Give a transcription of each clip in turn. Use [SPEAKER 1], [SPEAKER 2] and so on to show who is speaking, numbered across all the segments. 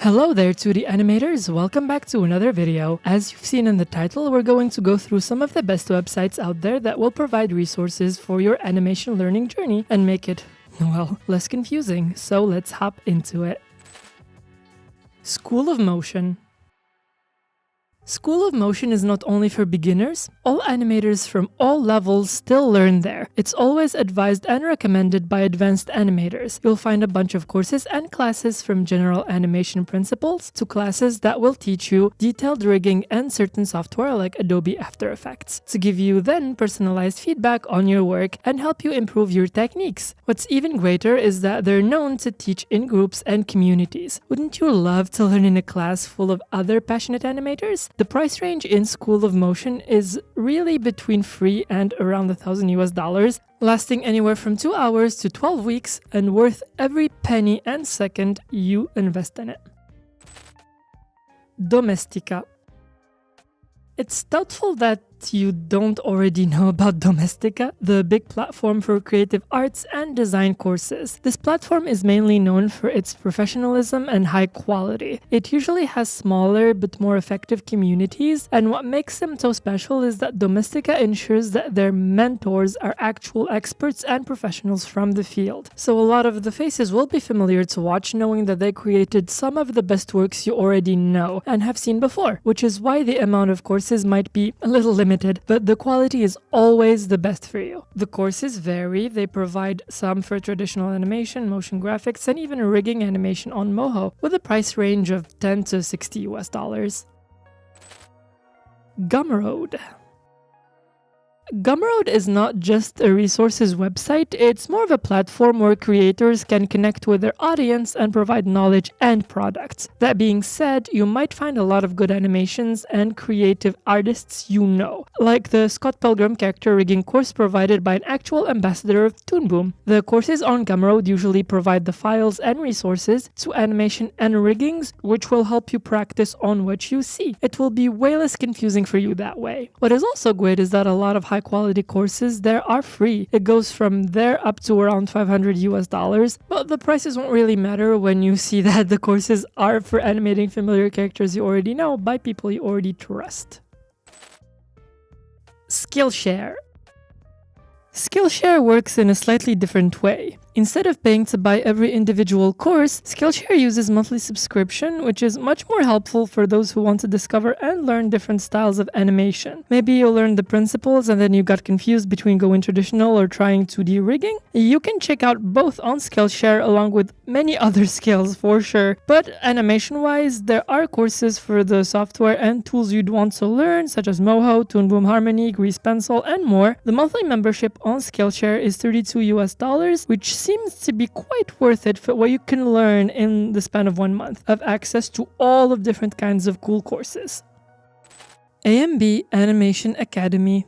[SPEAKER 1] Hello there 2D animators, welcome back to another video. As you've seen in the title, we're going to go through some of the best websites out there that will provide resources for your animation learning journey and make it, well, less confusing. So let's hop into it. School of Motion. School of Motion is not only for beginners, all animators from all levels still learn there. It's always advised and recommended by advanced animators. You'll find a bunch of courses and classes from general animation principles to classes that will teach you detailed rigging and certain software like Adobe After Effects to give you then personalized feedback on your work and help you improve your techniques. What's even greater is that they're known to teach in groups and communities. Wouldn't you love to learn in a class full of other passionate animators? The price range in School of Motion is really between free and around $1,000 US, lasting anywhere from 2 hours to 12 weeks and worth every penny and second you invest in it. Domestika. It's doubtful that you don't already know about Domestika, the big platform for creative arts and design courses. This platform is mainly known for its professionalism and high quality. It usually has smaller but more effective communities, and what makes them so special is that Domestika ensures that their mentors are actual experts and professionals from the field. So a lot of the faces will be familiar to watch, knowing that they created some of the best works you already know and have seen before, which is why the amount of courses might be a little limited, but the quality is always the best for you. The courses vary. They provide some for traditional animation, motion graphics, and even rigging animation on Moho, with a price range of $10 to $60 US. Gumroad. Gumroad is not just a resources website, it's more of a platform where creators can connect with their audience and provide knowledge and products. That being said, you might find a lot of good animations and creative artists you know, like the Scott Pilgrim character rigging course provided by an actual ambassador of Toon Boom. The courses on Gumroad usually provide the files and resources to animation and riggings, which will help you practice on what you see. It will be way less confusing for you that way. What is also great is that a lot of high quality courses there are free. It goes from there up to around $500 US, but the prices won't really matter when you see that the courses are for animating familiar characters you already know by people you already trust. Skillshare. Skillshare works in a slightly different way. Instead of paying to buy every individual course, Skillshare uses monthly subscription, which is much more helpful for those who want to discover and learn different styles of animation. Maybe you learned the principles and then you got confused between going traditional or trying 2D rigging. You can check out both on Skillshare along with many other skills for sure. But animation-wise, there are courses for the software and tools you'd want to learn, such as Moho, Toon Boom Harmony, Grease Pencil, and more. The monthly membership on Skillshare is $32 US, which seems to be quite worth it for what you can learn in the span of 1 month of access to all of different kinds of cool courses. AMB Animation Academy.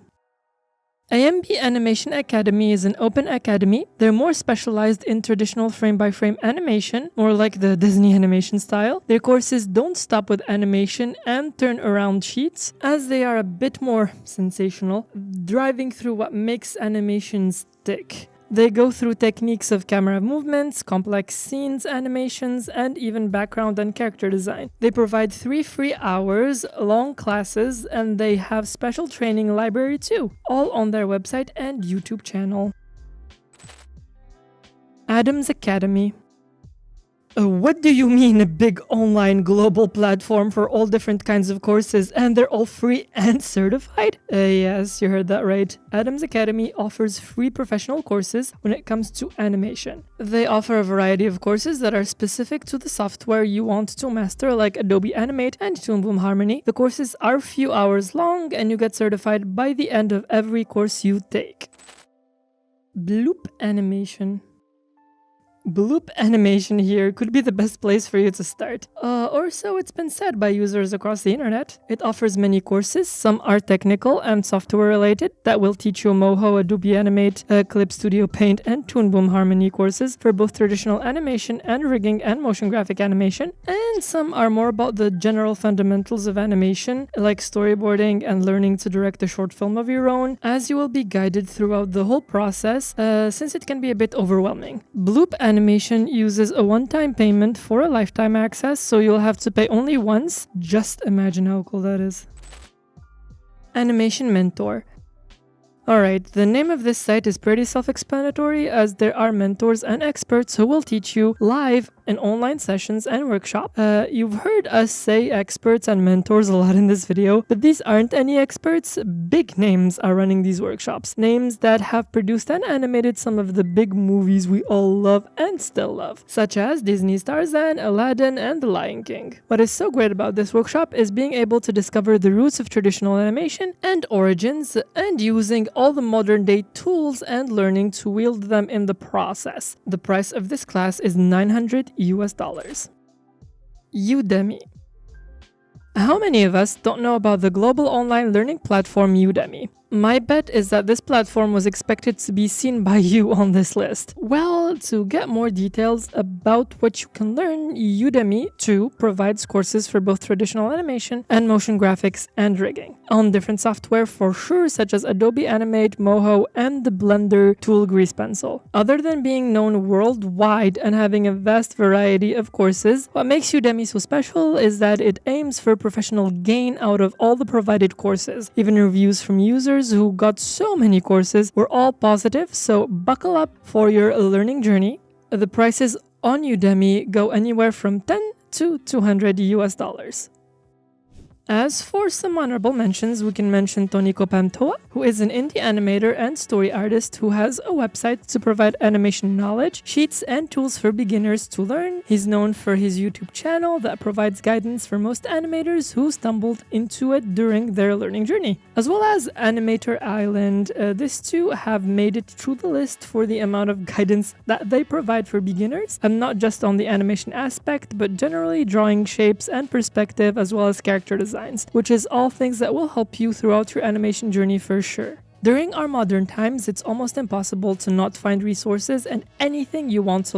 [SPEAKER 1] AMB Animation Academy is an open academy. They're more specialized in traditional frame-by-frame animation, more like the Disney animation style. Their courses don't stop with animation and turn around sheets, as they are a bit more sensational, driving through what makes animations tick. They go through techniques of camera movements, complex scenes, animations, and even background and character design. They provide 3 free hours, long classes, and they have special training library too, all on their website and YouTube channel. Adam's Academy. What do you mean a big online global platform for all different kinds of courses and they're all free and certified? Yes, you heard that right. Adam's Academy offers free professional courses when it comes to animation. They offer a variety of courses that are specific to the software you want to master, like Adobe Animate and Toon Boom Harmony. The courses are a few hours long and you get certified by the end of every course you take. Bloop Animation. Bloop Animation here could be the best place for you to start. Or so it's been said by users across the internet. It offers many courses, some are technical and software related, that will teach you Moho, Adobe Animate, Clip Studio Paint, and Toon Boom Harmony courses for both traditional animation and rigging and motion graphic animation. And some are more about the general fundamentals of animation, like storyboarding and learning to direct a short film of your own, as you will be guided throughout the whole process, since it can be a bit overwhelming. Bloop animation uses a one-time payment for a lifetime access, so you'll have to pay only once. Just imagine how cool that is. Animation Mentor. Alright, the name of this site is pretty self-explanatory, as there are mentors and experts who will teach you live in online sessions and workshops. You've heard us say experts and mentors a lot in this video, but these aren't any experts. Big names are running these workshops. Names that have produced and animated some of the big movies we all love and still love, such as Disney's Tarzan, Aladdin, and The Lion King. What is so great about this workshop is being able to discover the roots of traditional animation and origins, and using all the modern day tools and learning to wield them in the process. The price of this class is $900 US. Udemy. How many of us don't know about the global online learning platform Udemy? My bet is that this platform was expected to be seen by you on this list. Well, to get more details about what you can learn, Udemy too provides courses for both traditional animation and motion graphics and rigging on different software for sure, such as Adobe Animate, Moho, and the Blender tool Grease Pencil. Other than being known worldwide and having a vast variety of courses, what makes Udemy so special is that it aims for professional gain out of all the provided courses. Even reviews from users who got so many courses were all positive, so buckle up for your learning journey. The prices on Udemy go anywhere from $10 to $200 US. As for some honorable mentions, we can mention Toniko Pantoa, who is an indie animator and story artist who has a website to provide animation knowledge, sheets, and tools for beginners to learn. He's known for his YouTube channel that provides guidance for most animators who stumbled into it during their learning journey. As well as Animator Island, these two have made it through the list for the amount of guidance that they provide for beginners, and not just on the animation aspect, but generally drawing shapes and perspective, as well as character design, which is all things that will help you throughout your animation journey for sure. During our modern times, it's almost impossible to not find resources and anything you want to